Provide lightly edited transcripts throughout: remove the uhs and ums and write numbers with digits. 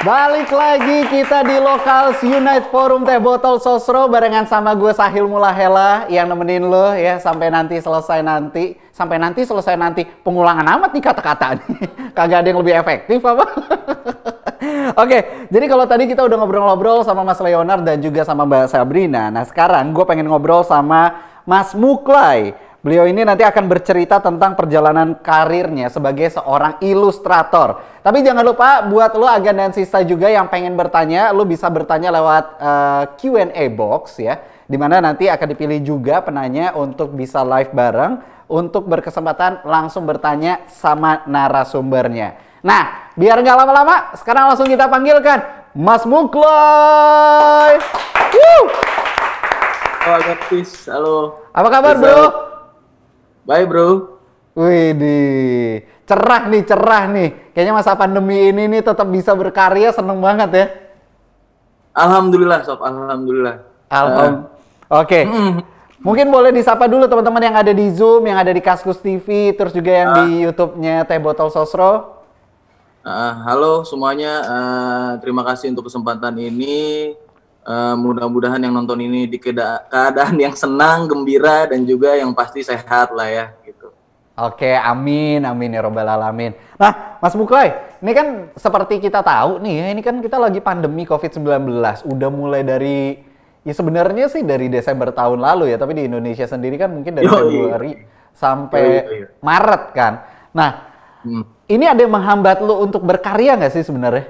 Balik lagi kita di Locals Unite Forum Teh Botol Sosro barengan sama gue Sahil Mulahela yang nemenin lo ya sampai nanti selesai nanti pengulangan amat nih kata-kata nih. Kagak ada yang lebih efektif apa? Oke, jadi kalau tadi kita udah ngobrol-ngobrol sama Mas Leonard dan juga sama Mbak Sabrina. Nah sekarang gue pengen ngobrol sama Mas Muklay. Beliau ini nanti akan bercerita tentang perjalanan karirnya sebagai seorang ilustrator. Tapi jangan lupa buat lo agen dan sista juga yang pengen bertanya, lo bisa bertanya lewat Q&A box ya. Dimana nanti akan dipilih juga penanya untuk bisa live bareng, untuk berkesempatan langsung bertanya sama narasumbernya. Nah, biar nggak lama-lama, sekarang langsung kita panggilkan Mas Muklay. Halo, halo. Apa kabar, bro? Baik, bro. Wih, cerah nih. Kayaknya masa pandemi ini nih tetap bisa berkarya, seneng banget ya. Alhamdulillah, Sob. Alhamdulillah. Oke. Mungkin boleh disapa dulu teman-teman yang ada di Zoom, yang ada di Kaskus TV, terus juga yang di YouTube-nya Teh Botol Sosro. Halo semuanya, terima kasih untuk kesempatan ini. Mudah-mudahan yang nonton ini di keadaan yang senang, gembira, dan juga yang pasti sehat lah ya gitu. Oke, amin ya robbal alamin. Nah, Mas Muklay, ini kan seperti kita tahu nih ya, ini kan kita lagi pandemi COVID-19. Udah mulai dari, ya sebenarnya sih dari Desember tahun lalu ya, tapi di Indonesia sendiri kan mungkin dari Februari sampai Maret kan. Nah, ini ada yang menghambat lo untuk berkarya nggak sih sebenarnya?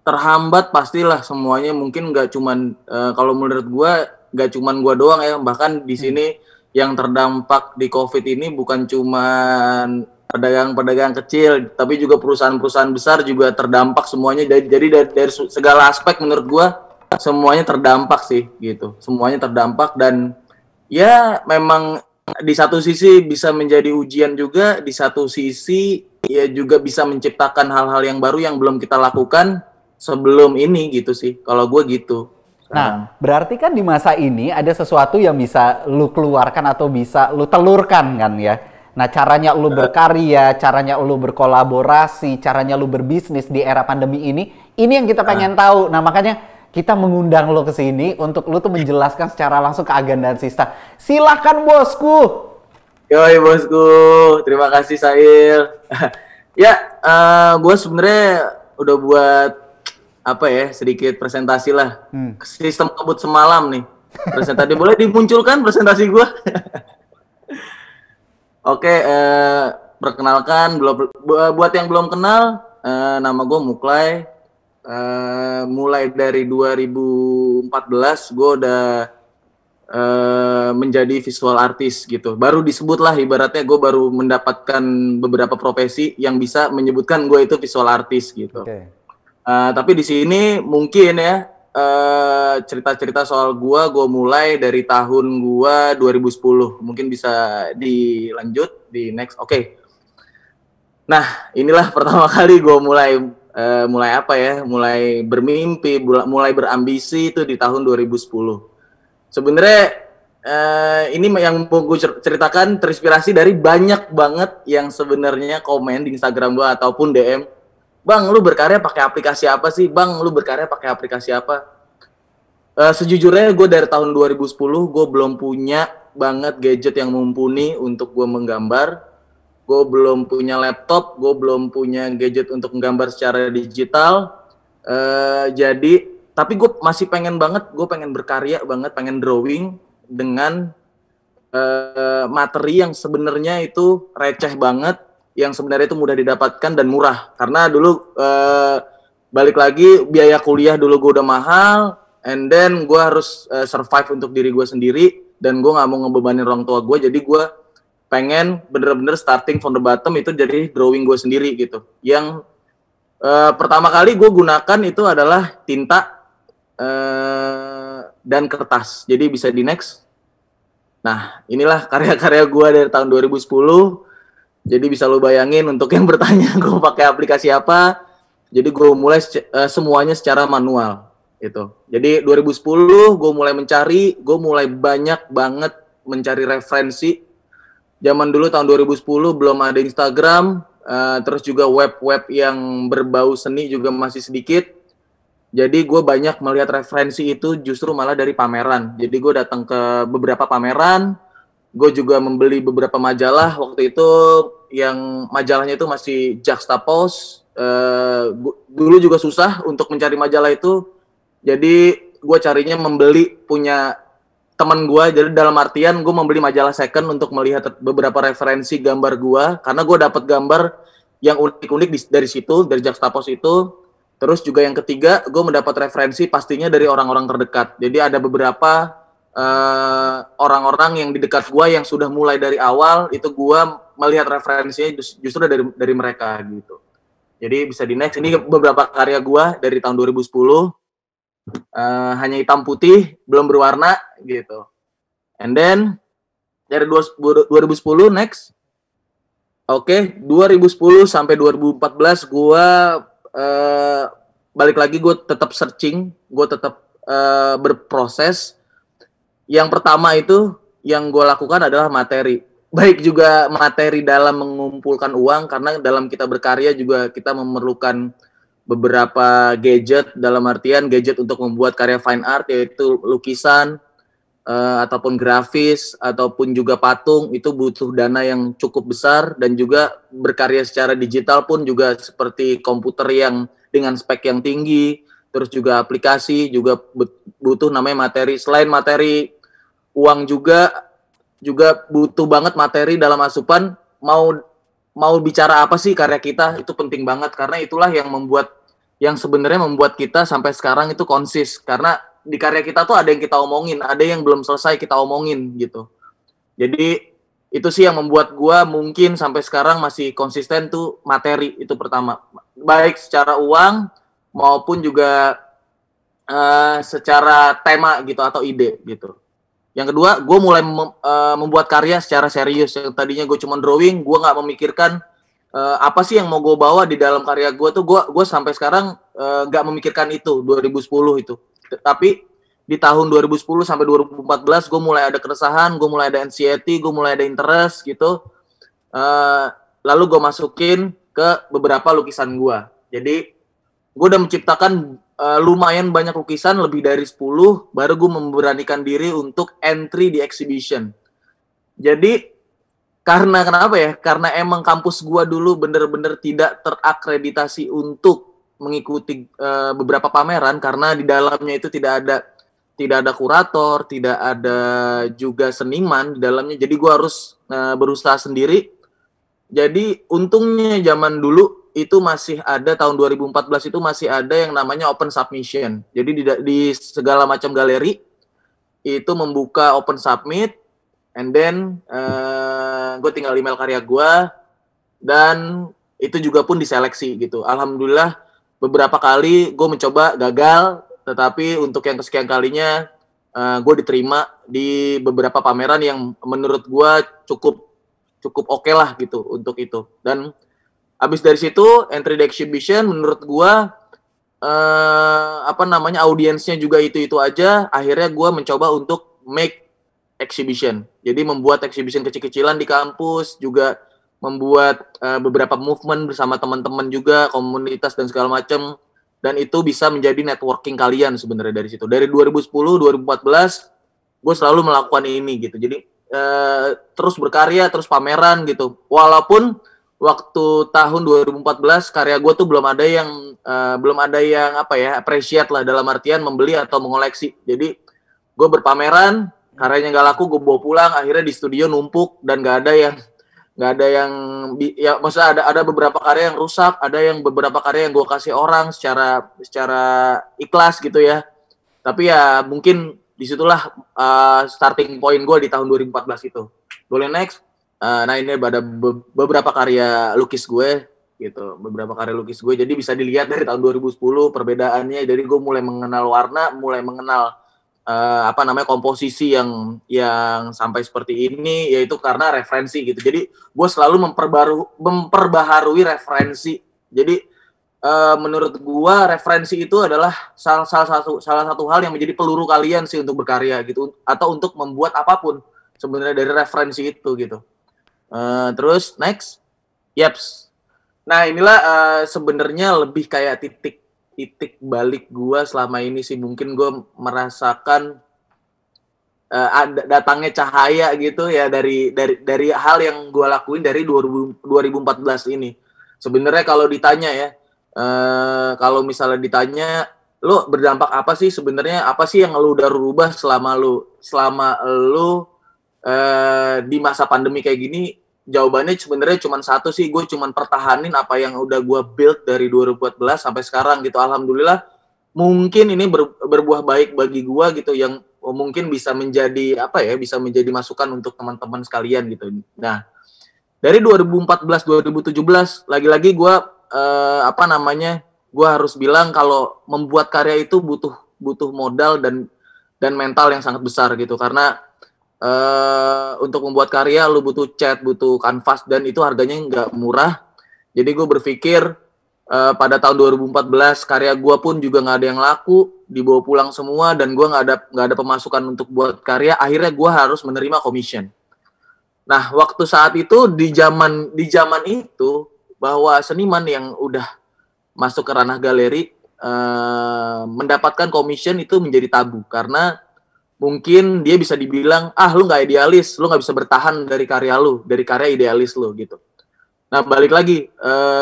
Terhambat pastilah semuanya, mungkin nggak cuman kalau menurut gua nggak cuman gua doang ya, bahkan di sini yang terdampak di COVID ini bukan cuman pedagang-pedagang kecil, tapi juga perusahaan-perusahaan besar juga terdampak semuanya. Jadi dari segala aspek menurut gua semuanya terdampak sih gitu, semuanya terdampak. Dan ya memang di satu sisi bisa menjadi ujian juga, di satu sisi ya juga bisa menciptakan hal-hal yang baru yang belum kita lakukan sebelum ini gitu sih, kalau gue gitu. Nah, berarti kan di masa ini ada sesuatu yang bisa lu keluarkan atau bisa lu telurkan kan ya. Nah, caranya lu berkarya, caranya lu berkolaborasi, caranya lu berbisnis di era pandemi ini yang kita pengen tahu. Nah, makanya kita mengundang lu ke sini untuk lu tuh menjelaskan secara langsung ke agen dan sista. Silakan bosku. Yoi bosku, terima kasih Sahil. Ya, gue sebenarnya udah buat apa ya, sedikit presentasi lah. Sistem kebut semalam nih. Presentasi boleh dimunculkan presentasi gue? Oke, perkenalkan buat yang belum kenal, nama gue Muklay. Mulai dari 2014 gue udah menjadi visual artist gitu. Baru disebut lah ibaratnya, gue baru mendapatkan beberapa profesi yang bisa menyebutkan gue itu visual artist gitu. Tapi di sini mungkin ya cerita-cerita soal gua mulai dari tahun gua 2010. Mungkin bisa dilanjut di next. Oke. Nah, inilah pertama kali gua mulai apa ya? Mulai bermimpi, mulai berambisi itu di tahun 2010. Sebenarnya ini yang mau gue ceritakan terinspirasi dari banyak banget yang sebenarnya komen di Instagram gua ataupun DM. Bang, lu berkarya pakai aplikasi apa sih? Bang, lu berkarya pakai aplikasi apa? Sejujurnya gue dari tahun 2010 gue belum punya banget gadget yang mumpuni untuk gue menggambar. Gue belum punya laptop, gue belum punya gadget untuk menggambar secara digital. Tapi gue masih pengen banget, gue pengen berkarya banget, pengen drawing dengan materi yang sebenarnya itu receh banget, yang sebenarnya itu mudah didapatkan dan murah. Karena dulu balik lagi biaya kuliah dulu gue udah mahal, and then gue harus survive untuk diri gue sendiri, dan gue nggak mau ngebebanin orang tua gue. Jadi gue pengen bener-bener starting from the bottom itu dari drawing gue sendiri gitu. Yang pertama kali gue gunakan itu adalah tinta dan kertas. Jadi bisa di next. Nah, inilah karya-karya gue dari tahun 2010. Jadi bisa lo bayangin untuk yang bertanya gue pakai aplikasi apa. Jadi gue mulai semuanya secara manual gitu. Jadi 2010 gue mulai mencari, gue mulai banyak banget mencari referensi. Zaman dulu tahun 2010 belum ada Instagram, terus juga web-web yang berbau seni juga masih sedikit. Jadi gue banyak melihat referensi itu justru malah dari pameran. Jadi gue datang ke beberapa pameran, gue juga membeli beberapa majalah. Waktu itu yang majalahnya itu masih Juxtapose. Dulu juga susah untuk mencari majalah itu. Jadi gue carinya membeli punya teman gue, jadi dalam artian gue membeli majalah second untuk melihat beberapa referensi gambar gue, karena gue dapat gambar yang unik-unik dari situ, dari Juxtapose itu. Terus juga yang ketiga, gue mendapat referensi pastinya dari orang-orang terdekat. Jadi ada beberapa orang-orang yang di dekat gue yang sudah mulai dari awal, itu gue melihat referensinya justru dari mereka gitu. Jadi bisa di next, ini beberapa karya gue dari tahun 2010. Hanya hitam putih, belum berwarna gitu. And then dari 2010 next. Oke, 2010 sampai 2014 gue balik lagi, gue tetap searching, gue tetap berproses. Yang pertama itu yang gue lakukan adalah materi. Baik juga materi dalam mengumpulkan uang, karena dalam kita berkarya juga kita memerlukan beberapa gadget, dalam artian gadget untuk membuat karya fine art, yaitu lukisan, ataupun grafis, ataupun juga patung. Itu butuh dana yang cukup besar, dan juga berkarya secara digital pun juga seperti komputer yang dengan spek yang tinggi, terus juga aplikasi juga butuh namanya materi. Selain materi uang juga butuh banget materi dalam asupan. Mau bicara apa sih karya kita, itu penting banget, karena itulah yang sebenarnya membuat kita sampai sekarang itu konsis. Karena di karya kita tuh ada yang kita omongin, ada yang belum selesai kita omongin gitu. Jadi itu sih yang membuat gue mungkin sampai sekarang masih konsisten tuh, materi itu pertama. Baik secara uang maupun juga secara tema gitu atau ide gitu. Yang kedua, gue mulai membuat karya secara serius. Yang tadinya gue cuma drawing, gue nggak memikirkan apa sih yang mau gue bawa di dalam karya gue tuh. Gue sampai sekarang nggak memikirkan itu 2010 itu. Tapi di tahun 2010 sampai 2014 gue mulai ada keresahan, gue mulai ada anxiety, gue mulai ada interest gitu. Lalu gue masukin ke beberapa lukisan gue. Jadi gue udah menciptakan lumayan banyak lukisan, lebih dari 10, baru gue memberanikan diri untuk entry di exhibition. Jadi kenapa ya? Karena emang kampus gua dulu bener-bener tidak terakreditasi untuk mengikuti beberapa pameran, karena di dalamnya itu tidak ada kurator, tidak ada juga seniman di dalamnya. Jadi gua harus berusaha sendiri. Jadi untungnya zaman dulu itu masih ada, tahun 2014 itu masih ada yang namanya open submission. Jadi di segala macam galeri itu membuka open submit. And then gue tinggal email karya gue, dan itu juga pun diseleksi gitu. Alhamdulillah beberapa kali gue mencoba gagal, tetapi untuk yang kesekian kalinya gue diterima di beberapa pameran yang menurut gue cukup oke lah gitu untuk itu. Dan abis dari situ entry the exhibition, menurut gue audiensnya juga itu aja. Akhirnya gue mencoba untuk make exhibition. Jadi membuat exhibition kecil-kecilan di kampus, juga membuat beberapa movement bersama teman-teman juga, komunitas dan segala macam. Dan itu bisa menjadi networking kalian sebenarnya dari situ. Dari 2010, 2014, gue selalu melakukan ini gitu. Jadi terus berkarya, terus pameran gitu. Walaupun waktu tahun 2014 karya gue tuh belum ada yang appreciate lah, dalam artian membeli atau mengoleksi. Jadi gue berpameran, karyanya nggak laku, gue bawa pulang, akhirnya di studio numpuk, dan nggak ada yang maksudnya ada beberapa karya yang rusak, ada yang beberapa karya yang gue kasih orang secara ikhlas gitu ya. Tapi ya mungkin disitulah starting point gue di tahun 2014 itu. Boleh next. Nah ini ada beberapa karya lukis gue gitu, beberapa karya lukis gue. Jadi bisa dilihat dari tahun 2010 perbedaannya. Jadi gue mulai mengenal warna, mulai mengenal komposisi yang sampai seperti ini, yaitu karena referensi gitu. Jadi gue selalu memperbaharui referensi. Jadi menurut gue referensi itu adalah salah satu hal yang menjadi peluru kalian sih untuk berkarya gitu, atau untuk membuat apapun sebenarnya dari referensi itu gitu. Terus next, yaps. Nah inilah sebenarnya lebih kayak titik balik gue selama ini sih. Mungkin gue merasakan datangnya cahaya gitu ya dari hal yang gue lakuin dari 2014 ini. Sebenarnya kalau ditanya ya, kalau misalnya ditanya lo berdampak apa sih sebenarnya, apa sih yang lo udah rubah selama lo di masa pandemi kayak gini? Jawabannya sebenarnya cuma satu sih, gue cuma pertahanin apa yang udah gue build dari 2014 sampai sekarang gitu. Alhamdulillah mungkin ini berbuah baik bagi gue gitu, yang mungkin bisa menjadi bisa menjadi masukan untuk teman-teman sekalian gitu. Nah, dari 2014 2017 lagi-lagi gue gue harus bilang kalau membuat karya itu butuh modal dan mental yang sangat besar gitu, karena untuk membuat karya lu butuh cat, butuh kanvas, dan itu harganya nggak murah. Jadi gue berpikir pada tahun 2014 karya gue pun juga nggak ada yang laku, dibawa pulang semua, dan gue nggak ada pemasukan untuk buat karya. Akhirnya gue harus menerima commission. Nah, waktu saat itu di zaman itu, bahwa seniman yang udah masuk ke ranah galeri mendapatkan commission itu menjadi tabu, karena mungkin dia bisa dibilang, lu nggak idealis, lu nggak bisa bertahan dari karya lu, dari karya idealis lu gitu. Nah, balik lagi,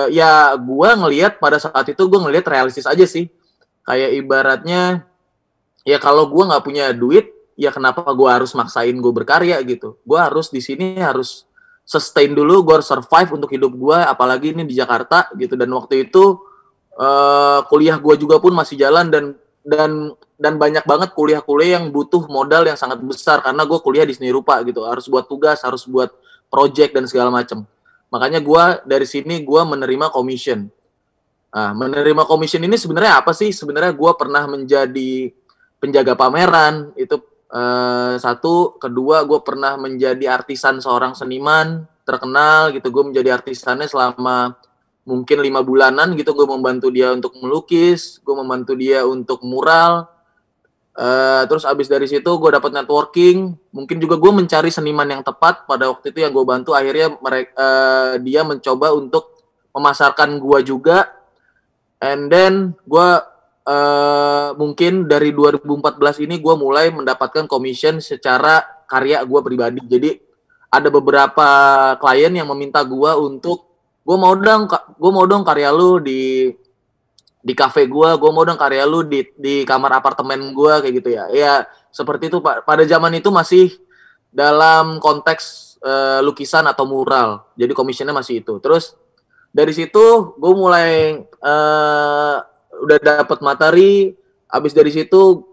ya gue ngelihat pada saat itu, gue ngelihat realistis aja sih. Kayak ibaratnya, ya kalau gue nggak punya duit, ya kenapa gue harus maksain gue berkarya gitu. Gue harus di sini harus sustain dulu, gue harus survive untuk hidup gue, apalagi ini di Jakarta gitu. Dan waktu itu kuliah gue juga pun masih jalan, dan banyak banget kuliah-kuliah yang butuh modal yang sangat besar, karena gue kuliah di seni rupa gitu, harus buat tugas, harus buat project dan segala macam. Makanya gue dari sini gue menerima commission. Nah, menerima commission ini sebenarnya apa sih? Sebenarnya gue pernah menjadi penjaga pameran, itu satu. Kedua, gue pernah menjadi artisan seorang seniman terkenal gitu. Gue menjadi artisannya selama mungkin 5 bulanan gitu. Gue membantu dia untuk melukis, gue membantu dia untuk mural. Terus abis dari situ gue dapat networking, mungkin juga gue mencari seniman yang tepat pada waktu itu yang gue bantu. Akhirnya dia mencoba untuk memasarkan gue juga, and then gue mungkin dari 2014 ini gue mulai mendapatkan commission secara karya gue pribadi. Jadi ada beberapa klien yang meminta gue untuk, gue mau dong karya lu di kafe gue mau dong karya lu di kamar apartemen gue, kayak gitu ya. Ya seperti itu Pak. Pada zaman itu masih dalam konteks lukisan atau mural. Jadi commissionnya masih itu. Terus dari situ gue mulai udah dapat materi. Habis dari situ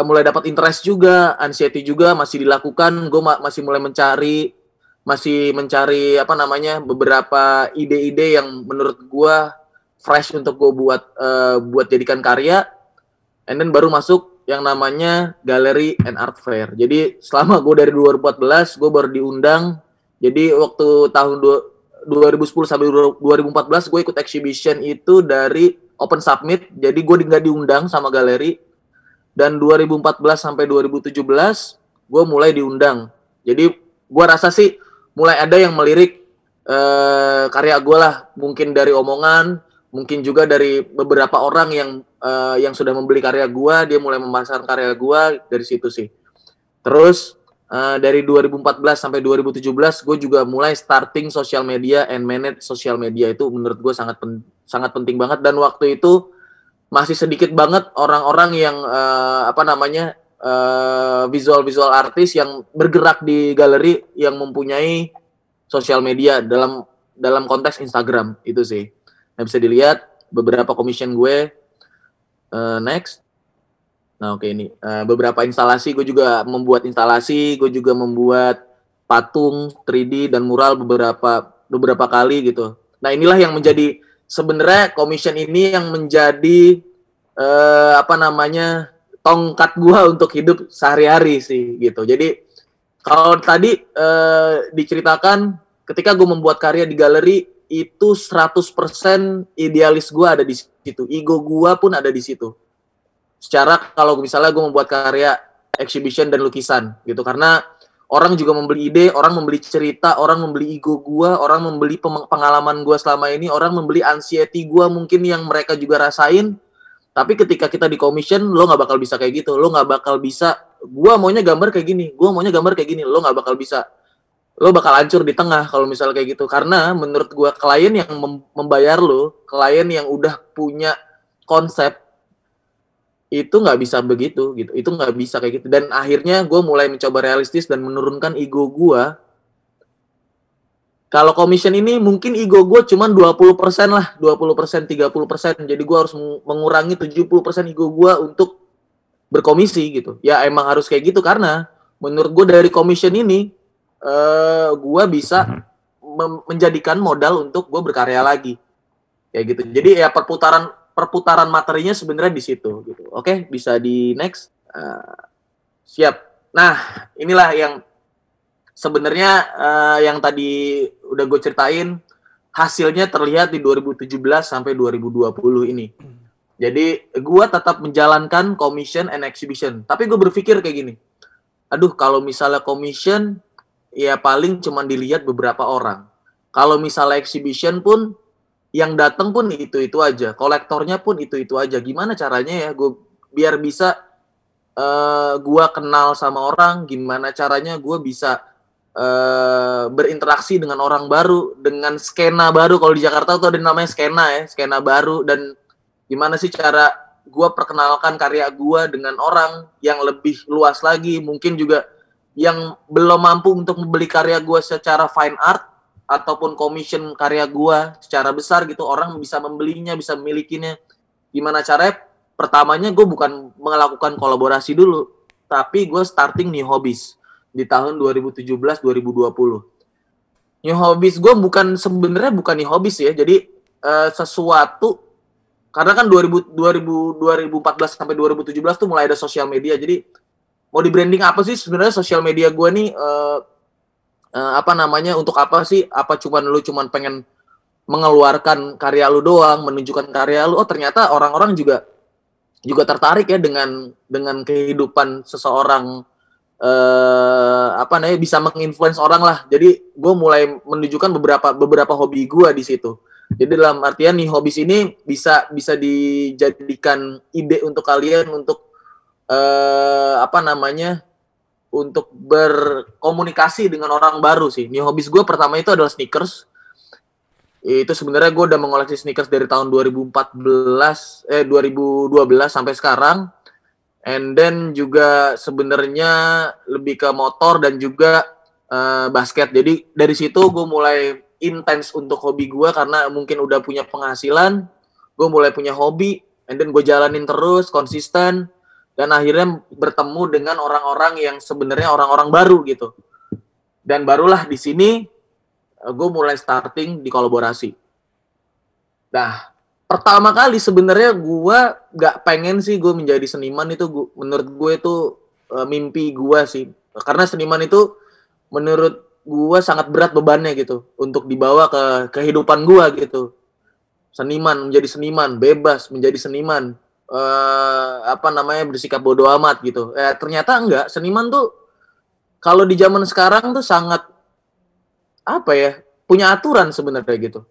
mulai dapat interest juga, anxiety juga masih dilakukan. Gue masih mulai mencari beberapa ide-ide yang menurut gue fresh untuk gue buat jadikan karya, and then baru masuk yang namanya Gallery and Art Fair. Jadi selama gue dari 2014 gue baru diundang. Jadi waktu tahun 2010 sampai 2014 gue ikut exhibition itu dari Open Submit. Jadi gue nggak diundang sama galeri. Dan 2014 sampai 2017 gue mulai diundang. Jadi gue rasa sih mulai ada yang melirik karya gue lah, mungkin dari omongan, mungkin juga dari beberapa orang yang sudah membeli karya gue, dia mulai memasarkan karya gue dari situ sih. Terus dari 2014 sampai 2017 gue juga mulai starting social media and manage social media. Itu menurut gue sangat penting banget, dan waktu itu masih sedikit banget orang-orang yang visual artis yang bergerak di galeri yang mempunyai sosial media dalam konteks Instagram itu sih. Nah, bisa dilihat beberapa commission gue. Next. Nah, oke, ini beberapa instalasi. Gue juga membuat instalasi, gue juga membuat patung 3D dan mural beberapa kali gitu. Nah, inilah yang menjadi sebenarnya commission ini yang menjadi tongkat gue untuk hidup sehari-hari sih gitu. Jadi kalau tadi diceritakan ketika gue membuat karya di galeri, itu 100% idealis gue ada di situ. Ego gue pun ada di situ. Secara kalau misalnya gue membuat karya exhibition dan lukisan gitu, karena Orang juga membeli ide, orang membeli cerita, orang membeli ego gue, orang membeli pengalaman gue selama ini, orang membeli anxiety gue mungkin yang mereka juga rasain. Tapi ketika kita di commission, lo nggak bakal bisa kayak gitu. Lo nggak bakal bisa, gue maunya gambar kayak gini, gue maunya gambar kayak gini. Lo nggak bakal bisa. Lo bakal hancur di tengah kalau misalnya kayak gitu. Karena menurut gue, klien yang membayar lo, klien yang udah punya konsep, itu nggak bisa begitu gitu, itu nggak bisa kayak gitu. Dan akhirnya gue mulai mencoba realistis dan menurunkan ego gue. Kalau commission ini mungkin ego gue cuma 20% lah, 20%, 30%. Jadi gue harus mengurangi 70% ego gue untuk berkomisi gitu. Ya emang harus kayak gitu, karena menurut gue dari commission ini gue bisa menjadikan modal untuk gue berkarya lagi kayak gitu. Jadi ya perputaran materinya sebenarnya di situ gitu. Oke, bisa di next. Siap. Nah, inilah yang sebenarnya yang tadi udah gue ceritain, hasilnya terlihat di 2017 sampai 2020 ini. Jadi gue tetap menjalankan commission and exhibition. Tapi gue berpikir kayak gini, aduh kalau misalnya commission ya paling cuma dilihat beberapa orang. Kalau misalnya exhibition pun yang datang pun itu aja, kolektornya pun itu aja. Gimana caranya ya gue biar bisa gue kenal sama orang? Gimana caranya gue bisa berinteraksi dengan orang baru, dengan skena baru? Kalau di Jakarta tuh ada namanya skena ya, skena baru. Dan gimana sih cara gue perkenalkan karya gue dengan orang yang lebih luas lagi? Mungkin juga yang belum mampu untuk membeli karya gue secara fine art ataupun commission karya gua secara besar gitu, orang bisa membelinya, bisa memilikinya. Gimana caranya? Pertamanya gue bukan melakukan kolaborasi dulu, tapi gue starting New Hobbies di tahun 2017-2020. New Hobbies gue sebenarnya bukan New Hobbies ya, jadi sesuatu, karena kan 2014 sampai 2017 tuh mulai ada sosial media. Jadi mau di branding apa sih sebenarnya sosial media gue nih? Untuk apa sih? Apa lu cuman pengen mengeluarkan karya lu doang, menunjukkan karya lu? Oh, ternyata orang-orang juga tertarik ya dengan kehidupan seseorang, bisa menginfluence orang lah. Jadi gue mulai menunjukkan beberapa hobi gue di situ. Jadi dalam artian nih, hobis ini bisa dijadikan ide untuk kalian untuk untuk berkomunikasi dengan orang baru sih. New hobbies gue pertama itu adalah sneakers. Itu sebenarnya gue udah mengoleksi sneakers dari tahun 2012 sampai sekarang. And then juga sebenarnya lebih ke motor dan juga basket. Jadi dari situ gue mulai intens untuk hobi gue, karena mungkin udah punya penghasilan, gue mulai punya hobi, and then gue jalanin terus konsisten. Dan akhirnya bertemu dengan orang-orang yang sebenarnya orang-orang baru gitu. Dan barulah di sini gue mulai starting di kolaborasi. Nah, pertama kali sebenarnya gue gak pengen sih gue menjadi seniman. Itu menurut gue itu mimpi gue sih. Karena seniman itu menurut gue sangat berat bebannya gitu untuk dibawa ke kehidupan gue gitu. Menjadi seniman, bebas menjadi seniman. Bersikap bodoh amat gitu. Ternyata enggak. Seniman tuh kalau di zaman sekarang tuh sangat punya aturan sebenarnya gitu.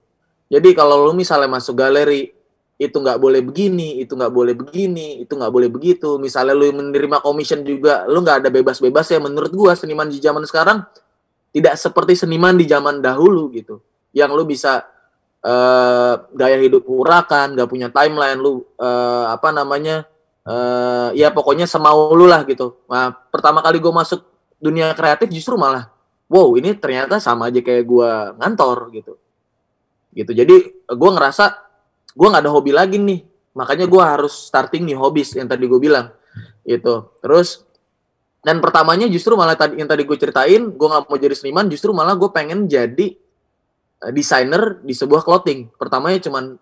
Jadi kalau lu misalnya masuk galeri, itu nggak boleh begini, itu nggak boleh begini, itu nggak boleh begitu. Misalnya lu menerima commission juga, lu nggak ada bebas-bebas ya. Menurut gua seniman di zaman sekarang tidak seperti seniman di zaman dahulu gitu, yang lu bisa gaya hidup urakan, gak punya timeline, lu pokoknya semau lu lah gitu. Nah, pertama kali gue masuk dunia kreatif justru malah, wow, ini ternyata sama aja kayak gue ngantor gitu. Jadi gue ngerasa gue nggak ada hobi lagi nih, makanya gue harus starting nih hobbies yang tadi gue bilang gitu. Terus dan pertamanya justru malah yang tadi gue ceritain, gue nggak mau jadi seniman, justru malah gue pengen jadi desainer di sebuah clothing. Pertamanya cuman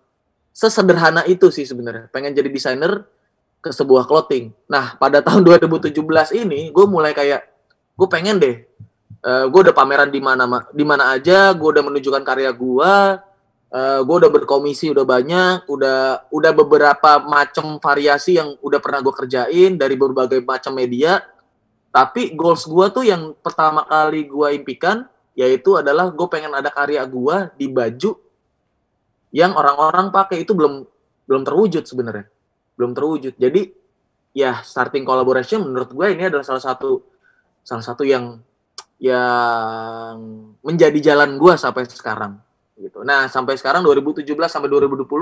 sesederhana itu sih sebenarnya, pengen jadi desainer ke sebuah clothing. Nah, pada tahun 2017 ini gue mulai kayak, gue pengen deh, gue udah pameran di mana aja, gue udah menunjukkan karya gue udah berkomisi, udah banyak, udah beberapa macam variasi yang udah pernah gue kerjain dari berbagai macam media. Tapi goals gue tuh yang pertama kali gue impikan yaitu adalah gue pengen ada karya gue di baju yang orang-orang pakai. Itu belum terwujud sebenarnya, belum terwujud. Jadi ya starting collaboration menurut gue ini adalah salah satu yang menjadi jalan gue sampai sekarang gitu. Nah sampai sekarang 2017 sampai 2020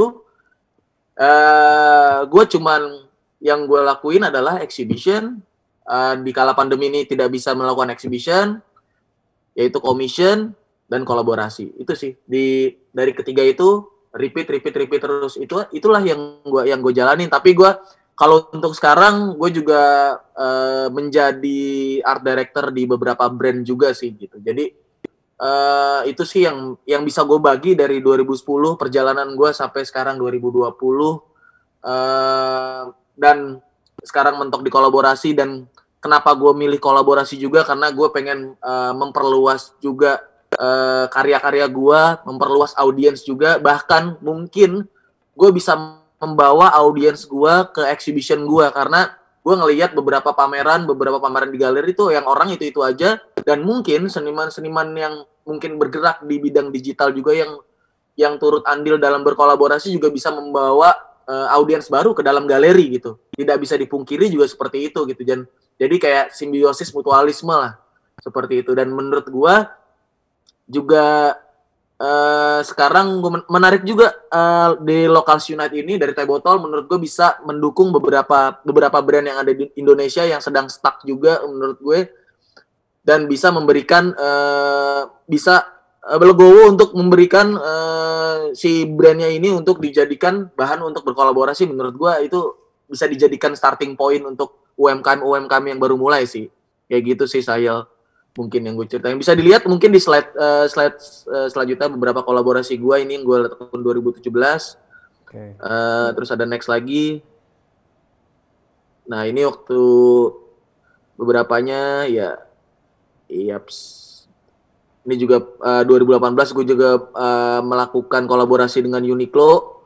gue cuman yang gue lakuin adalah exhibition. Di kala pandemi ini tidak bisa melakukan exhibition, yaitu commission dan kolaborasi. Itu sih dari ketiga itu repeat terus. Itulah yang gue jalanin. Tapi gue kalau untuk sekarang gue juga menjadi art director di beberapa brand juga sih gitu. Jadi itu sih yang bisa gue bagi dari 2010 perjalanan gue sampai sekarang 2020 dan sekarang mentok di kolaborasi. Dan kenapa gue milih kolaborasi juga karena gue pengen memperluas juga karya-karya gue, memperluas audiens juga, bahkan mungkin gue bisa membawa audiens gue ke exhibition gue karena gue ngelihat beberapa pameran di galeri itu yang orang itu aja, dan mungkin seniman-seniman yang mungkin bergerak di bidang digital juga yang turut andil dalam berkolaborasi juga bisa membawa audiens baru ke dalam galeri gitu. Tidak bisa dipungkiri juga seperti itu gitu. Jadi kayak simbiosis mutualisme lah seperti itu. Dan menurut gue juga sekarang menarik juga di Locals Unite ini dari Teh Botol, menurut gue bisa mendukung beberapa brand yang ada di Indonesia yang sedang stuck juga menurut gue, dan bisa memberikan bisa legowo untuk memberikan si brandnya ini untuk dijadikan bahan untuk berkolaborasi. Menurut gue itu bisa dijadikan starting point untuk UMKM yang baru mulai sih. Kayak gitu sih Sahil. Mungkin yang gue ceritain. Bisa dilihat mungkin di slide selanjutnya beberapa kolaborasi gue ini yang gue lakukan 2017. Okay. Terus ada next lagi. Nah ini waktu beberapanya ya, ini juga 2018 gue juga melakukan kolaborasi dengan Uniqlo.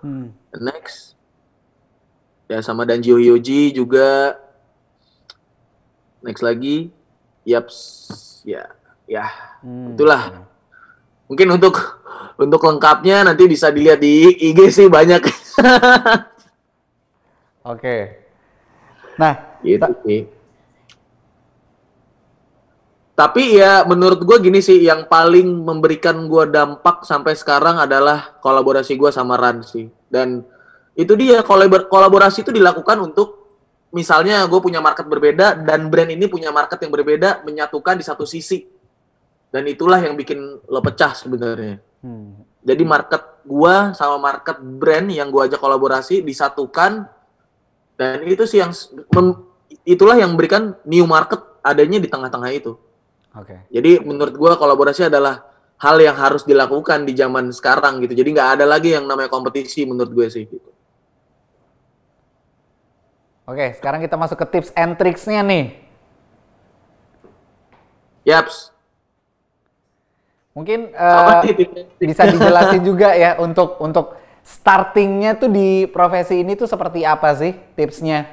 Next. Ya sama Danjio Hyoji juga. Next lagi, itulah. Mungkin untuk lengkapnya nanti bisa dilihat di IG sih banyak. Oke. Nah, itu sih. Tapi ya menurut gue gini sih, yang paling memberikan gue dampak sampai sekarang adalah kolaborasi gue sama Ran sih. Dan itu dia, kolaborasi itu dilakukan untuk misalnya gue punya market berbeda dan brand ini punya market yang berbeda, menyatukan di satu sisi. Dan itulah yang bikin lo pecah sebenarnya. Jadi market gue sama market brand yang gue ajak kolaborasi disatukan, dan itu sih itulah yang memberikan new market adanya di tengah-tengah itu. Jadi menurut gue kolaborasi adalah hal yang harus dilakukan di zaman sekarang gitu. Jadi nggak ada lagi yang namanya kompetisi menurut gue sih gitu. Oke, sekarang kita masuk ke tips and tricks-nya nih. Yaps. Mungkin bisa dijelasin juga ya untuk startingnya tuh di profesi ini tuh seperti apa sih tipsnya?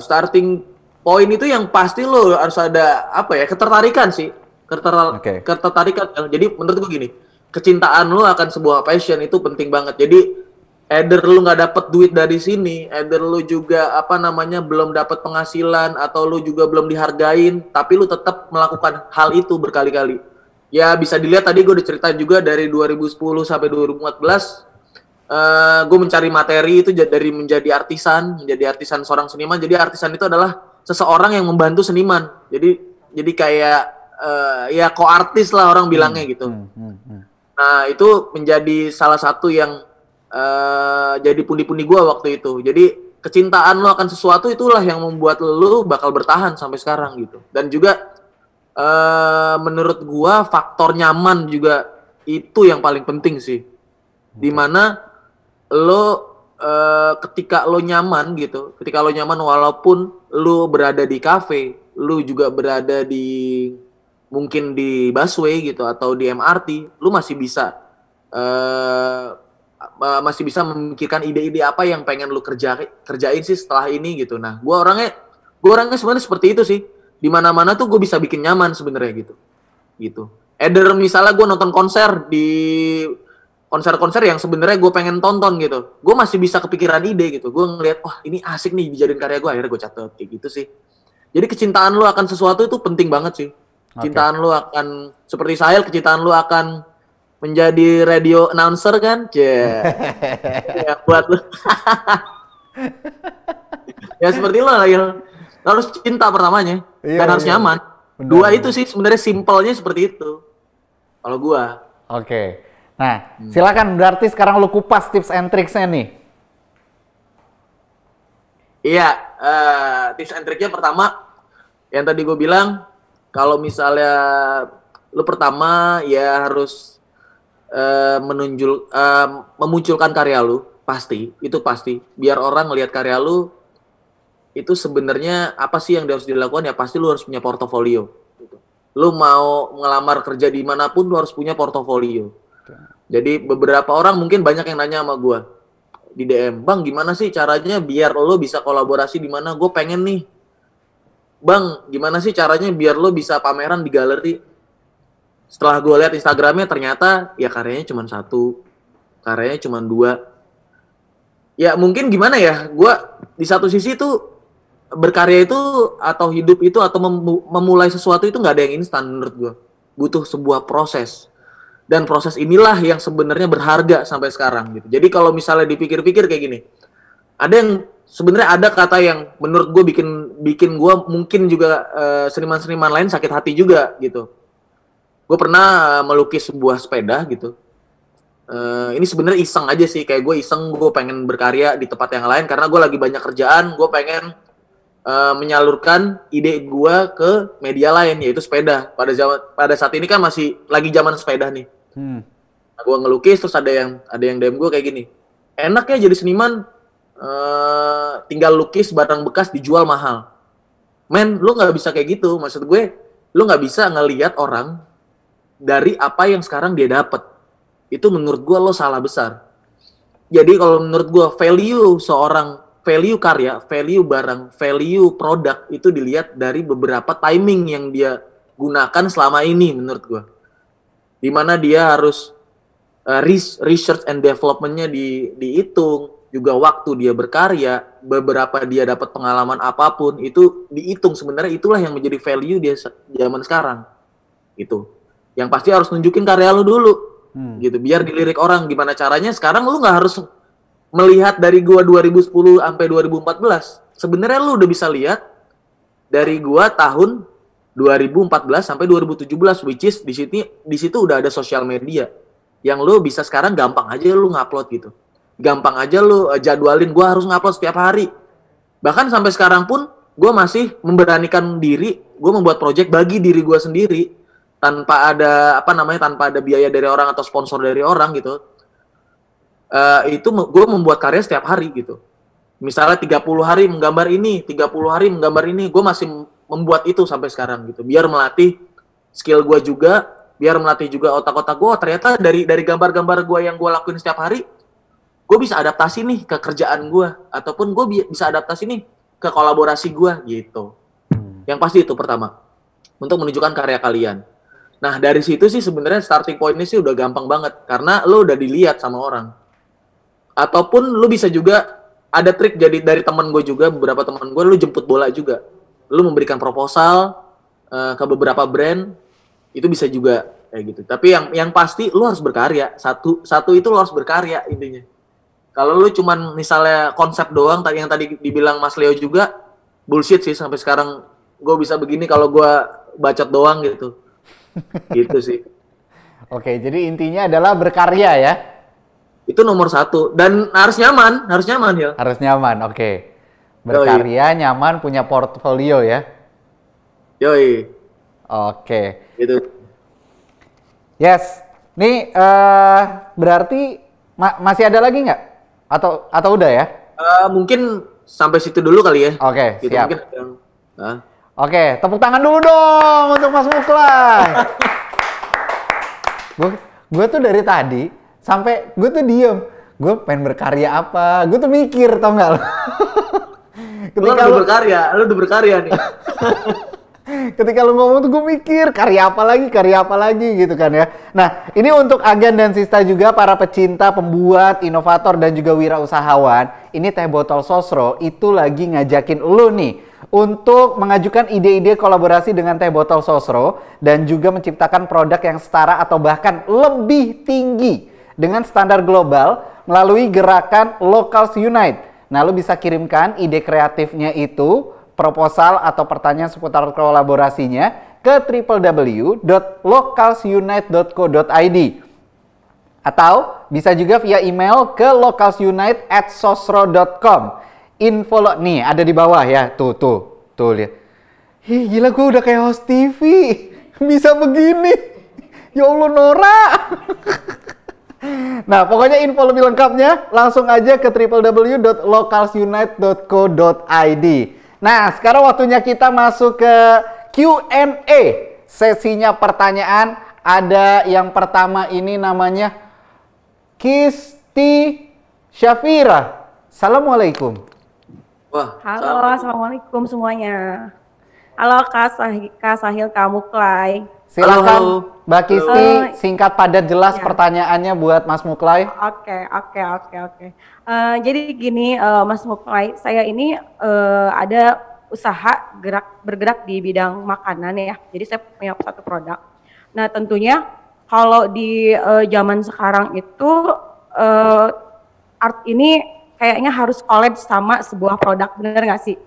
Starting point itu yang pasti lo harus ada ketertarikan sih. Ketertarikan. Jadi menurut gue gini, kecintaan lo akan sebuah passion itu penting banget. Jadi either lu nggak dapet duit dari sini, either lu juga belum dapat penghasilan, atau lu juga belum dihargain, tapi lu tetap melakukan hal itu berkali-kali. Ya bisa dilihat tadi gue udah cerita juga dari 2010 sampai 2014, gue mencari materi itu dari menjadi artisan seorang seniman. Jadi artisan itu adalah seseorang yang membantu seniman. Jadi kayak ya co-artis lah orang bilangnya gitu. Nah itu menjadi salah satu yang jadi pundi-pundi gue waktu itu. Jadi kecintaan lo akan sesuatu itulah yang membuat lo bakal bertahan sampai sekarang gitu. Dan juga menurut gue faktor nyaman juga itu yang paling penting sih. Dimana lo ketika lo nyaman gitu, walaupun lo berada di kafe, lo juga berada di mungkin di busway gitu atau di MRT, lo masih bisa memikirkan ide-ide apa yang pengen lu kerjain sih setelah ini gitu. Nah, gue orangnya Gue orangnya sebenarnya seperti itu sih. Di mana-mana tuh gue bisa bikin nyaman sebenarnya gitu. Either misalnya gue nonton konser di konser-konser yang sebenarnya gue pengen tonton gitu, gue masih bisa kepikiran ide gitu. Gue ngeliat, wah ini asik nih dijadiin karya gue, akhirnya gue catat kayak gitu sih. Jadi kecintaan lu akan sesuatu itu penting banget sih. Kecintaan lu akan seperti Sahil, kecintaan lu akan menjadi radio announcer kan? Ya buat lu. Ya seperti lo lah, ya. Harus cinta pertamanya dan harus nyaman. Benar. Dua itu sih sebenarnya simpelnya seperti itu. Kalau gua. Oke. Nah, silakan berarti sekarang lu kupas tips and tricksnya nih. Iya, tips and tricknya pertama yang tadi gue bilang, kalau misalnya lu pertama ya harus memunculkan karya lu, itu pasti. Biar orang ngelihat karya lu itu sebenarnya apa sih yang harus dilakukan, ya pasti lu harus punya portofolio. Gitu. Lu mau ngelamar kerja dimanapun lu harus punya portofolio. Jadi beberapa orang mungkin banyak yang nanya sama gue di DM, Bang gimana sih caranya biar lo bisa kolaborasi di mana? Gue pengen nih. Bang gimana sih caranya biar lo bisa pameran di galeri? Setelah gue lihat Instagramnya ternyata ya karyanya cuma 1, karyanya cuma 2. Ya mungkin gimana ya, gue di satu sisi tuh berkarya itu atau hidup itu atau memulai sesuatu itu nggak ada yang instan menurut gue. Butuh sebuah proses. Dan proses inilah yang sebenarnya berharga sampai sekarang gitu. Jadi kalau misalnya dipikir-pikir kayak gini, ada yang sebenarnya ada kata yang menurut gue bikin gue mungkin juga seniman-seniman lain sakit hati juga gitu. Gue pernah melukis sebuah sepeda gitu. Ini sebenarnya iseng aja sih, kayak gue iseng, gue pengen berkarya di tempat yang lain karena gue lagi banyak kerjaan, gue pengen menyalurkan ide gue ke media lain, yaitu sepeda. Pada saat ini kan masih lagi zaman sepeda nih. Nah, gue ngelukis terus ada yang DM gue kayak gini, enak ya jadi seniman, tinggal lukis barang bekas dijual mahal. Men, lu nggak bisa kayak gitu. Maksud gue, lu nggak bisa ngelihat orang dari apa yang sekarang dia dapat. Itu menurut gue lo salah besar. Jadi kalau menurut gue value karya, value barang, value produk itu dilihat dari beberapa timing yang dia gunakan selama ini menurut gue. Dimana dia harus research and development-nya dihitung, juga waktu dia berkarya, beberapa dia dapat pengalaman apapun, itu dihitung. Sebenarnya itulah yang menjadi value dia zaman sekarang. Itu. Yang pasti harus nunjukin karya lu dulu. Gitu, biar dilirik orang. Gimana caranya? Sekarang lu nggak harus melihat dari gua 2010 sampai 2014. Sebenarnya lu udah bisa lihat dari gua tahun 2014 sampai 2017, which is di situ udah ada sosial media yang lu bisa sekarang gampang aja lu ngupload gitu, gampang aja lu jadwalin, gue harus ngupload setiap hari. Bahkan sampai sekarang pun gue masih memberanikan diri, gue membuat project bagi diri gue sendiri tanpa ada tanpa ada biaya dari orang atau sponsor dari orang gitu. Itu gue membuat karya setiap hari gitu. Misalnya 30 hari menggambar ini, 30 hari menggambar ini, gue masih membuat itu sampai sekarang gitu. Biar melatih skill gue juga, biar melatih juga otak-otak gue. Ternyata dari gambar-gambar gue yang gue lakuin setiap hari, gue bisa adaptasi nih ke kerjaan gue, ataupun gue bisa adaptasi nih ke kolaborasi gue gitu. Yang pasti itu pertama, untuk menunjukkan karya kalian. Nah dari situ sih sebenarnya starting point-nya sih udah gampang banget, karena lo udah dilihat sama orang. Ataupun lo bisa juga ada trik jadi dari teman gue juga, beberapa teman gue, lo jemput bola juga. Lu memberikan proposal ke beberapa brand, itu bisa juga kayak gitu. Tapi yang pasti lu harus berkarya. Satu itu lu harus berkarya intinya. Kalau lu cuman misalnya konsep doang, yang tadi dibilang Mas Leo juga, bullshit sih sampai sekarang gue bisa begini kalau gue bacot doang gitu. Gitu sih. Oke, jadi intinya adalah berkarya ya? Itu nomor 1. Dan harus nyaman ya. Harus nyaman, oke. Berkarya, nyaman, punya portfolio ya? Yoi. Oke. Gitu. Yes. Nih, berarti masih ada lagi nggak? Atau udah ya? Mungkin sampai situ dulu kali ya. Oke, gitu, siap. Oke, tepuk tangan dulu dong untuk Mas Muklai. Gue tuh dari tadi, sampai gue tuh diem. Gue pengen berkarya apa? Gue tuh mikir, tau nggak lo? Ketika lu udah berkarya nih. Ketika lu ngomong tuh gue mikir karya apa lagi gitu kan ya. Nah, ini untuk Agan dan Sista juga, para pecinta, pembuat, inovator dan juga wirausahawan. Ini Teh Botol Sosro itu lagi ngajakin lu nih untuk mengajukan ide-ide kolaborasi dengan Teh Botol Sosro dan juga menciptakan produk yang setara atau bahkan lebih tinggi dengan standar global melalui gerakan Locals Unite. Nah, lu bisa kirimkan ide kreatifnya itu, proposal atau pertanyaan seputar kolaborasinya ke www.localsunite.co.id atau bisa juga via email ke localsunite@sosro.com. Info nih ada di bawah ya, tuh lihat. Ih, gila, gue udah kayak host TV, bisa begini. Ya Allah, Nora. Nah, pokoknya info lebih lengkapnya langsung aja ke www.localsunite.co.id. Nah, sekarang waktunya kita masuk ke Q&A. Sesinya pertanyaan. Ada yang pertama ini namanya Kisti Syafira. Assalamualaikum. Wah, halo, assalamualaikum semuanya. Halo Kak Sahil, Kamu Klay. Silakan Mbak Kisti, singkat padat jelas ya. Pertanyaannya buat Mas Muklay. Oke. Jadi gini, Mas Muklay, saya ini ada usaha bergerak di bidang makanan ya. Jadi saya punya satu produk. Nah, tentunya kalau di zaman sekarang itu art ini kayaknya harus collab sama sebuah produk, bener nggak sih?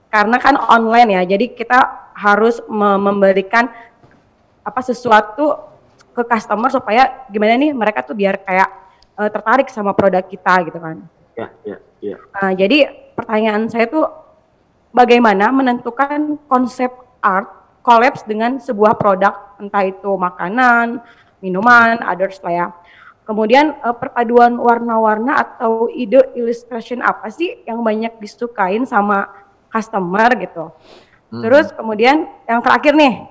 Karena kan online ya, jadi kita harus memberikan sesuatu ke customer supaya gimana nih mereka tuh biar kayak tertarik sama produk kita gitu kan. Ya. Jadi pertanyaan saya tuh bagaimana menentukan konsep art collapse dengan sebuah produk, entah itu makanan, minuman, others lah ya. Kemudian perpaduan warna-warna atau ide illustration apa sih yang banyak disukain sama customer gitu. Terus kemudian yang terakhir nih,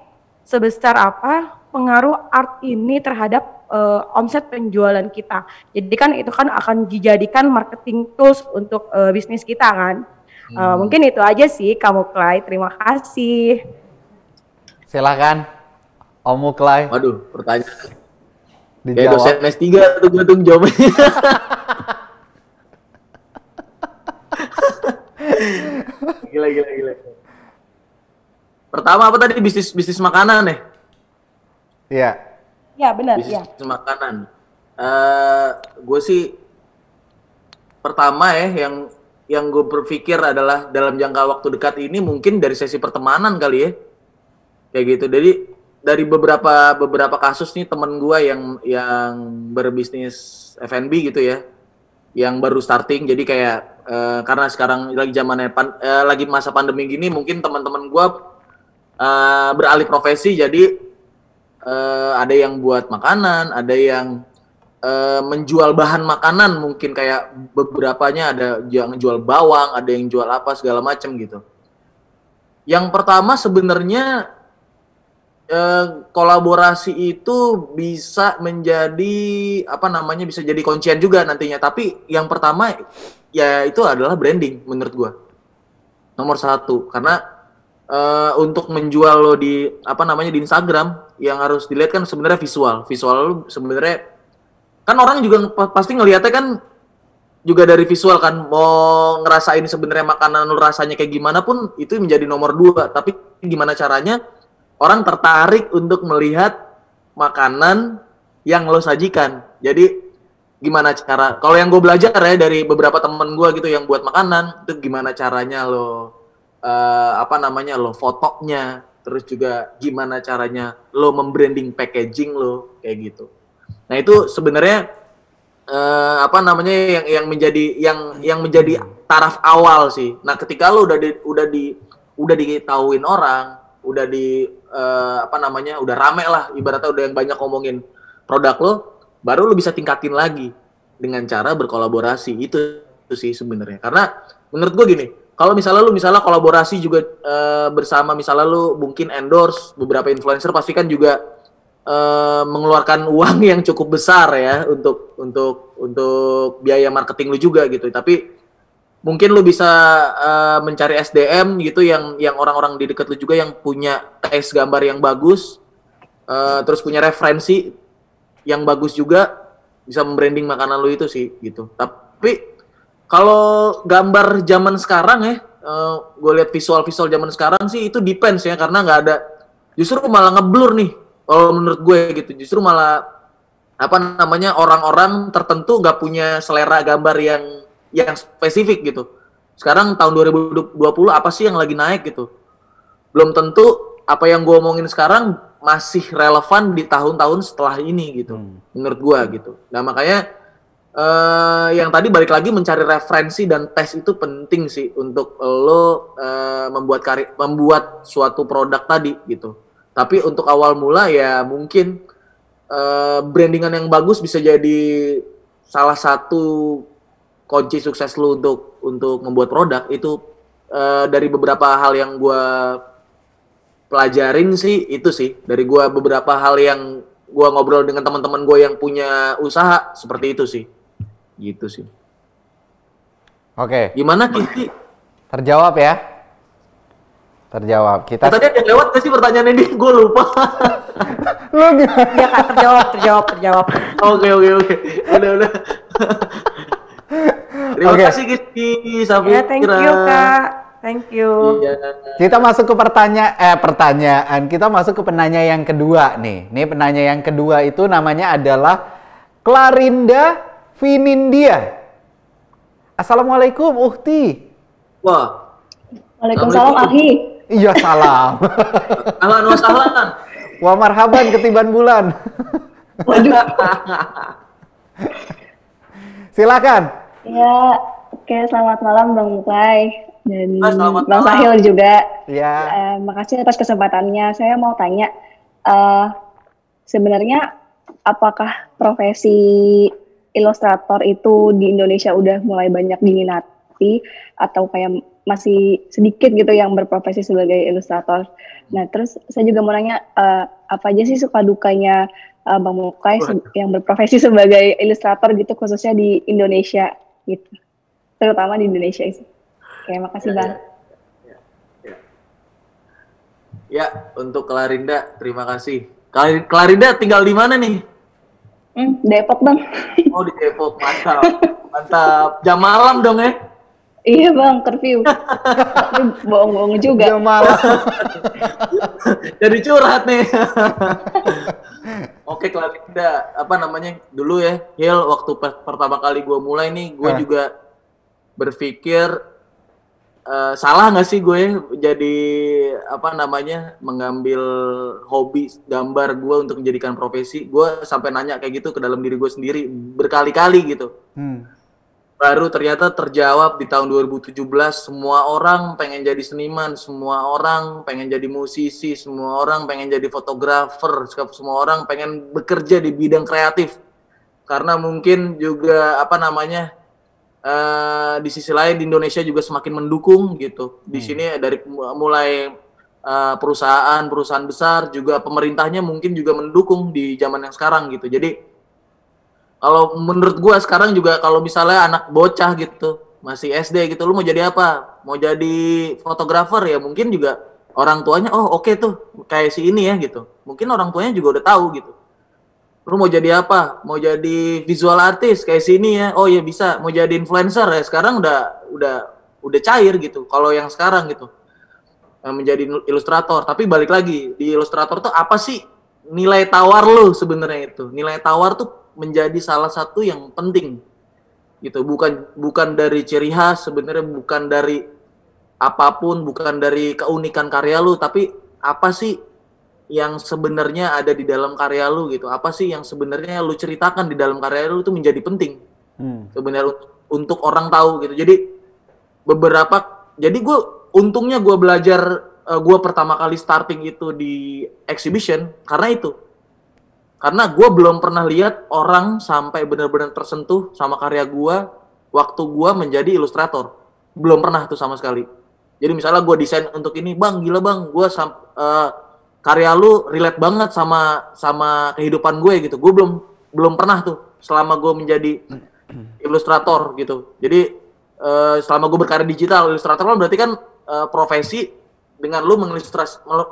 sebesar apa pengaruh art ini terhadap omset penjualan kita. Jadi kan itu kan akan dijadikan marketing tools untuk bisnis kita kan. Mungkin itu aja sih Kamu Klay. Terima kasih. Silakan Om Muklay. Waduh, pertanyaan. Dijawab. Dosen S3 tuh gue tuh jawabnya. Gila. Pertama apa tadi, bisnis makanan ya? Iya. Ya benar. Bisnis makanan. Gue sih pertama ya yang gue berpikir adalah dalam jangka waktu dekat ini mungkin dari sesi pertemanan kali ya, kayak gitu. Jadi dari beberapa kasus nih temen gue yang berbisnis F&B gitu ya, yang baru starting. Jadi kayak karena sekarang lagi zamannya lagi masa pandemi gini, mungkin teman-teman gue beralih profesi, jadi ada yang buat makanan, ada yang menjual bahan makanan, mungkin kayak beberapanya ada yang jual bawang, ada yang jual apa segala macam gitu. Yang pertama sebenarnya kolaborasi itu bisa menjadi bisa jadi kuncian juga nantinya. Tapi yang pertama ya itu adalah branding menurut gua, nomor satu. Karena untuk menjual lo di di Instagram, yang harus dilihat kan sebenarnya visual lo sebenarnya. Kan orang juga pasti ngelihatnya kan juga dari visual kan, mau ngerasain sebenarnya makanan lo rasanya kayak gimana pun itu menjadi nomor dua. Tapi gimana caranya orang tertarik untuk melihat makanan yang lo sajikan. Jadi gimana cara, kalau yang gue belajar ya dari beberapa temen gue gitu yang buat makanan, itu gimana caranya lo lo fotonya, terus juga gimana caranya lo membranding packaging lo kayak gitu. Nah itu sebenarnya yang menjadi taraf awal sih. Nah ketika lo udah diketahuin orang, udah rame lah, ibaratnya udah yang banyak ngomongin produk lo, baru lo bisa tingkatin lagi dengan cara berkolaborasi. Itu sih sebenarnya. Karena menurut gue gini, kalau misalnya kolaborasi juga bersama, misalnya lo mungkin endorse beberapa influencer, pasti kan juga mengeluarkan uang yang cukup besar ya untuk biaya marketing lu juga gitu. Tapi mungkin lu bisa mencari SDM gitu yang orang-orang di dekat lu juga yang punya tes gambar yang bagus, terus punya referensi yang bagus juga, bisa membranding makanan lu itu sih gitu. Tapi kalau gambar zaman sekarang ya, gue lihat visual zaman sekarang sih itu depends ya, karena nggak ada, justru malah ngeblur nih kalau menurut gue gitu. Justru malah apa namanya, orang-orang tertentu nggak punya selera gambar yang spesifik gitu. Sekarang tahun 2020 apa sih yang lagi naik gitu, belum tentu apa yang gue omongin sekarang masih relevan di tahun-tahun setelah ini gitu, menurut gue gitu. Nah makanya yang tadi balik lagi mencari referensi dan tes itu penting sih untuk lo membuat suatu produk tadi gitu. Tapi untuk awal mula ya mungkin brandingan yang bagus bisa jadi salah satu kunci sukses lo untuk membuat produk itu. Dari beberapa hal yang gue pelajarin sih itu sih, dari gue beberapa hal yang gue ngobrol dengan teman-teman gue yang punya usaha seperti itu sih. Gitu sih. Oke. Gimana Kiki? Terjawab ya? Terjawab. Kita tadi ada lewat gak sih pertanyaan ini? Gue lupa. Lu gimana? Iya Kak, terjawab. Oke. Udah. Terima kasih Kiki. Ya, thank you Kak. Thank you. Iya. Kita masuk ke pertanyaan. Kita masuk ke penanya yang kedua nih. Nih penanya yang kedua itu namanya adalah Clarinda Vinindia. Assalamualaikum Uhti. Wah. Waalaikumsalam Ahi. Iya salam. Ahlan wa sahlan. Wa marhaban ketiban bulan. Waduh. Silakan. Ya, oke, selamat malam Bang Mukai dan Selamat Bang malam. Sahil juga. Ya. Makasih atas kesempatannya. Saya mau tanya, sebenarnya apakah profesi ilustrator itu di Indonesia udah mulai banyak diminati atau kayak masih sedikit gitu yang berprofesi sebagai ilustrator? Nah, terus saya juga mau nanya, apa aja sih suka dukanya Bang Mukai yang berprofesi sebagai ilustrator gitu, khususnya di Indonesia gitu, terutama di Indonesia itu. Oke, makasih Bang. Ya, untuk Clarinda terima kasih. Clarinda tinggal di mana nih? Depok Bang. Oh di Depok, mantap. Jam malam dong ya? Iya Bang, curfew. Tapi bohong-bohong juga. Jam malam. Jadi curhat nih. Oke Clarinda, apa namanya dulu ya, Hil, waktu pertama kali gue mulai nih, gue juga berpikir salah nggak sih gue jadi apa namanya mengambil hobi gambar gue untuk menjadikan profesi. Gue sampai nanya kayak gitu ke dalam diri gue sendiri berkali-kali gitu. Baru ternyata terjawab di tahun 2017. Semua orang pengen jadi seniman, semua orang pengen jadi musisi, semua orang pengen jadi fotografer, semua orang pengen bekerja di bidang kreatif. Karena mungkin juga apa namanya, di sisi lain di Indonesia juga semakin mendukung gitu. Di sini dari mulai perusahaan besar, juga pemerintahnya mungkin juga mendukung di zaman yang sekarang gitu. Jadi kalau menurut gua sekarang juga kalau misalnya anak bocah gitu, masih SD gitu, lu mau jadi apa? Mau jadi fotografer ya mungkin juga orang tuanya, oh oke tuh kayak si ini ya gitu. Mungkin orang tuanya juga udah tahu gitu. Lu mau jadi apa? Mau jadi visual artist kayak sini ya? Oh ya bisa. Mau jadi influencer ya? Sekarang udah cair gitu. Kalau yang sekarang gitu menjadi ilustrator. Tapi balik lagi di ilustrator tuh apa sih nilai tawar lu sebenarnya itu? Nilai tawar tuh menjadi salah satu yang penting gitu. Bukan dari ciri khas sebenarnya, bukan dari apapun, bukan dari keunikan karya lu, tapi apa sih yang sebenarnya ada di dalam karya lu gitu. Apa sih yang sebenarnya lu ceritakan di dalam karya lu itu menjadi penting. Sebenarnya untuk orang tahu gitu. Jadi untungnya gue belajar, gue pertama kali starting itu di exhibition karena itu. Karena gue belum pernah lihat orang sampai benar-benar tersentuh sama karya gue waktu gue menjadi ilustrator. Belum pernah tuh sama sekali. Jadi misalnya gue desain untuk ini, bang gila bang, gue karya lu relate banget sama kehidupan gue gitu. Gue belum pernah tuh selama gue menjadi ilustrator gitu. Jadi selama gue berkarya digital, ilustrator kan berarti kan profesi dengan lu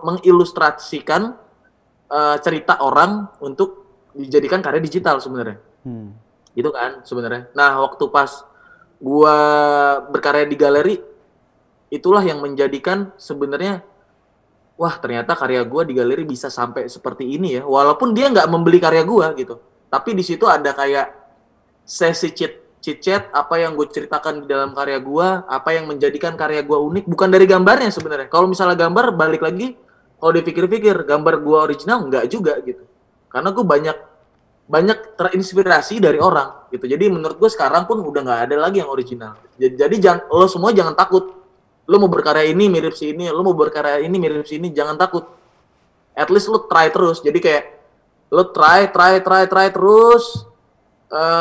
mengilustrasikan cerita orang untuk dijadikan karya digital sebenarnya. Gitu kan sebenarnya. Nah, waktu pas gua berkarya di galeri, itulah yang menjadikan sebenarnya, wah ternyata karya gua di galeri bisa sampai seperti ini ya. Walaupun dia nggak membeli karya gua gitu, tapi di situ ada kayak sesi chit-chat apa yang gue ceritakan di dalam karya gua, apa yang menjadikan karya gua unik, bukan dari gambarnya sebenarnya. Kalau misalnya gambar, balik lagi, kalau dipikir-pikir gambar gua original nggak juga gitu, karena gua banyak terinspirasi dari orang gitu. Jadi menurut gue sekarang pun udah nggak ada lagi yang original. Jadi lo semua jangan takut. Lo mau berkarya ini mirip si ini, lo mau berkarya ini mirip si ini, jangan takut. At least lo try terus. Jadi kayak lo try terus.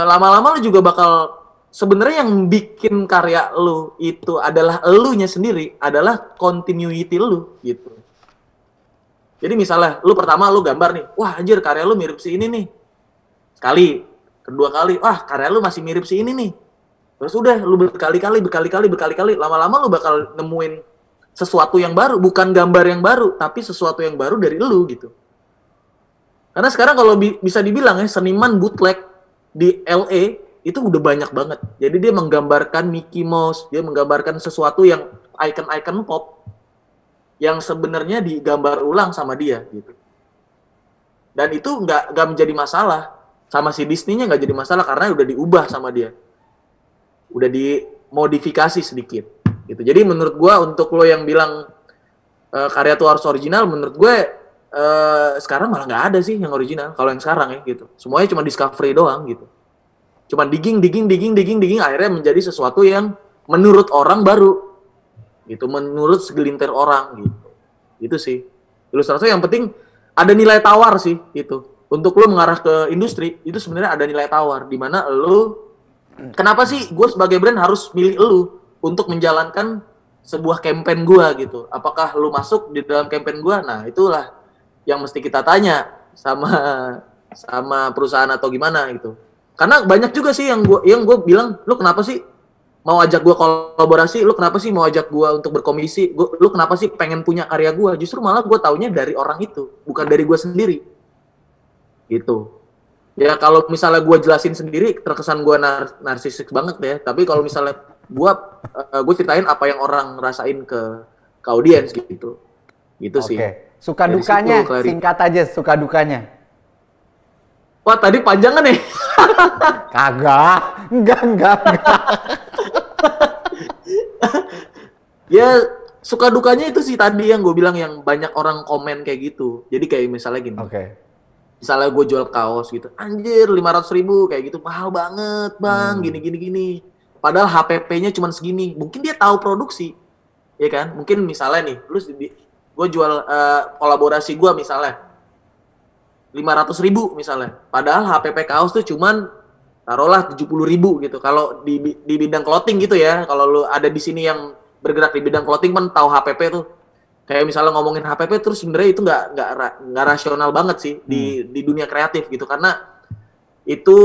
Lama-lama lo juga bakal, sebenarnya yang bikin karya lo itu adalah elunya sendiri, adalah continuity lo gitu. Jadi misalnya lo pertama lo gambar nih, wah anjir karya lo mirip si ini nih. Kali, kedua kali, wah karya lu masih mirip si ini nih. Terus udah, lu berkali-kali, lama-lama lu bakal nemuin sesuatu yang baru, bukan gambar yang baru, tapi sesuatu yang baru dari lu gitu. Karena sekarang kalau bisa dibilang ya, seniman bootleg di LA itu udah banyak banget. Jadi dia menggambarkan Mickey Mouse, dia menggambarkan sesuatu yang icon-icon pop yang sebenarnya digambar ulang sama dia gitu. Dan itu nggak menjadi masalah. Sama si Disney-nya nggak jadi masalah karena udah diubah sama dia. Udah dimodifikasi sedikit. Gitu. Jadi menurut gue, untuk lo yang bilang karya tuh harus original, menurut gue sekarang malah nggak ada sih yang original. Kalau yang sekarang ya gitu. Semuanya cuma discovery doang gitu. Cuma digging, akhirnya menjadi sesuatu yang menurut orang baru. Gitu. Menurut segelintir orang gitu. Itu sih. Ilustrasi yang penting ada nilai tawar sih gitu. Untuk lo mengarah ke industri, itu sebenarnya ada nilai tawar. Di mana lo, kenapa sih gue sebagai brand harus milih lo untuk menjalankan sebuah campaign gue gitu. Apakah lo masuk di dalam campaign gue? Nah, itulah yang mesti kita tanya sama perusahaan atau gimana gitu. Karena banyak juga sih yang gue bilang, lo kenapa sih mau ajak gue kolaborasi? Lo kenapa sih mau ajak gue untuk berkomisi? Lo kenapa sih pengen punya karya gue? Justru malah gue taunya dari orang itu, bukan dari gue sendiri. Gitu. Ya kalau misalnya gue jelasin sendiri terkesan gue narsisik banget ya. Tapi kalau misalnya gue ceritain apa yang orang rasain ke audiens gitu. Gitu sih. Suka dari dukanya singkat aja, suka dukanya. Wah tadi panjang kan nih? Kagak. Enggak. Ya suka dukanya itu sih tadi yang gue bilang, yang banyak orang komen kayak gitu. Jadi kayak misalnya gini. Misalnya gue jual kaos gitu, anjir 500.000 kayak gitu, mahal banget bang, gini. Padahal HPP-nya cuma segini. Mungkin dia tahu produksi, ya kan? Mungkin misalnya nih, gue jual kolaborasi gue misalnya 500.000 misalnya. Padahal HPP kaos tuh cuman taruhlah 70.000 gitu. Kalau di bidang clothing gitu ya, kalau lu ada di sini yang bergerak di bidang clothing kan tahu HPP tuh. Kayak misalnya ngomongin HPP terus sebenarnya itu nggak rasional banget sih di dunia kreatif gitu, karena itu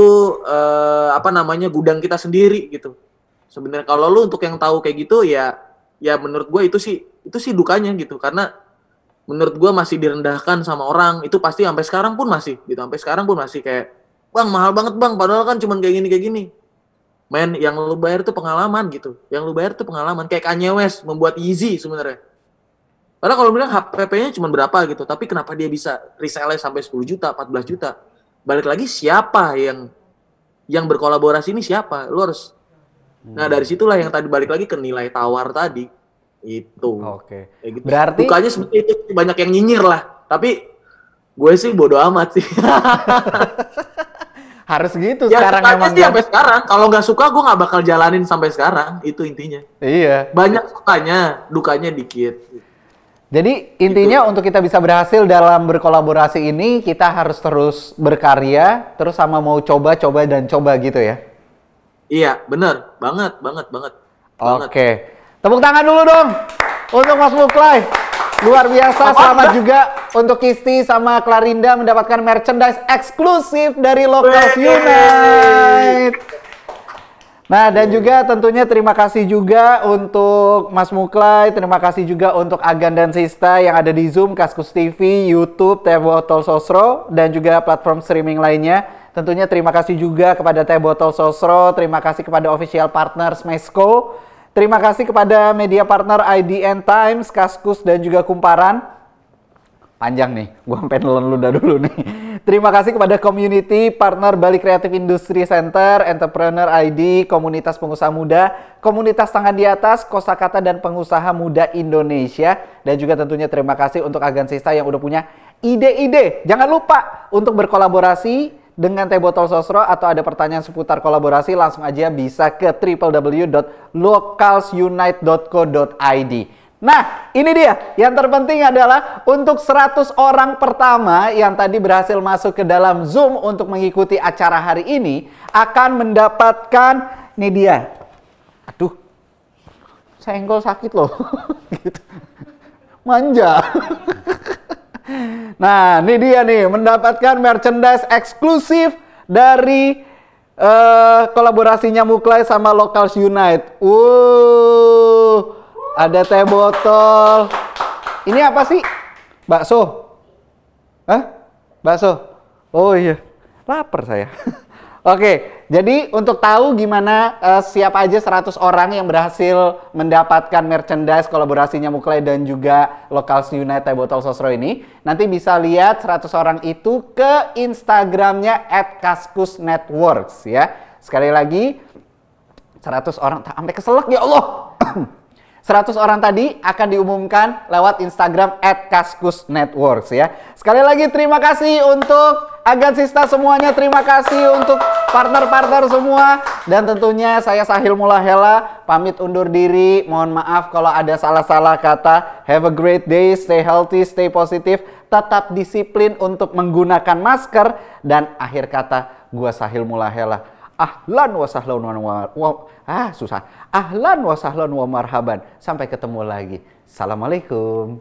gudang kita sendiri gitu. Sebenarnya kalau lu untuk yang tahu kayak gitu ya menurut gue itu sih dukanya gitu, karena menurut gue masih direndahkan sama orang. Itu pasti sampai sekarang pun masih kayak, bang mahal banget bang, padahal kan cuman kayak gini. Men, yang lu bayar tuh pengalaman gitu. Kayak Kanye West membuat Yeezy sebenarnya. Padahal kalau bilang HPP-nya cuma berapa gitu, tapi kenapa dia bisa resell sampai 10 juta, 14 juta? Balik lagi siapa yang berkolaborasi ini siapa? Lu harus. Nah, dari situlah yang tadi balik lagi ke nilai tawar tadi. Itu. Kayak gitu. Berarti bukannya seperti itu, banyak yang nyinyir lah. Tapi gue sih bodo amat sih. Harus gitu ya, sekarang emang sih sampai sekarang. Kalau nggak suka gue nggak bakal jalanin sampai sekarang. Itu intinya. Iya. Banyak sukanya, dukanya dikit. Jadi intinya untuk kita bisa berhasil dalam berkolaborasi ini, kita harus terus berkarya, terus sama mau coba gitu ya? Iya, bener. Banget. Oke. Tepuk tangan dulu dong untuk Mas Muklay. Luar biasa. Selamat juga untuk Kisti sama Klarinda mendapatkan merchandise eksklusif dari Locals Unite. Nah, dan juga tentunya terima kasih juga untuk Mas Muklai, terima kasih juga untuk Agan dan Sista yang ada di Zoom, Kaskus TV, YouTube, Teh Botol Sosro, dan juga platform streaming lainnya. Tentunya terima kasih juga kepada Teh Botol Sosro, terima kasih kepada official partner Smesco, terima kasih kepada media partner IDN Times, Kaskus, dan juga Kumparan. Panjang nih, gua sampai nelen ludah dulu nih. Terima kasih kepada community partner Bali Creative Industry Center, Entrepreneur ID, komunitas pengusaha muda, komunitas tangan di atas, kosakata dan pengusaha muda Indonesia, dan juga tentunya terima kasih untuk Agan Sista yang udah punya ide-ide. Jangan lupa untuk berkolaborasi dengan Teh Botol Sosro atau ada pertanyaan seputar kolaborasi langsung aja bisa ke www.localsunite.co.id. Nah, ini dia. Yang terpenting adalah untuk 100 orang pertama yang tadi berhasil masuk ke dalam Zoom untuk mengikuti acara hari ini akan mendapatkan, ini dia. Aduh, senggol sakit loh. Gitu. Manja. Nah, ini dia nih, mendapatkan merchandise eksklusif dari kolaborasinya Muklai sama Locals Unite. Ada teh botol. Ini apa sih? Bakso? Hah? Bakso? Oh iya, lapar saya. Oke, jadi untuk tahu gimana siapa aja 100 orang yang berhasil mendapatkan merchandise kolaborasinya Muklai dan juga Locals Unite Teh Botol Sosro ini, nanti bisa lihat 100 orang itu ke Instagramnya @kaskusnetworks ya. Sekali lagi, 100 orang, sampai keselak ya Allah. 100 orang tadi akan diumumkan lewat Instagram @kaskusnetworks ya. Sekali lagi terima kasih untuk Agan Sista semuanya, terima kasih untuk partner-partner semua. Dan tentunya saya Sahil Mulahela pamit undur diri. Mohon maaf kalau ada salah-salah kata. Have a great day, stay healthy, stay positive. Tetap disiplin untuk menggunakan masker. Dan akhir kata, gua Sahil Mulahela. Ahlan wa sahlan Ahlan wa sahlan wa marhaban. Sampai ketemu lagi. Assalamualaikum.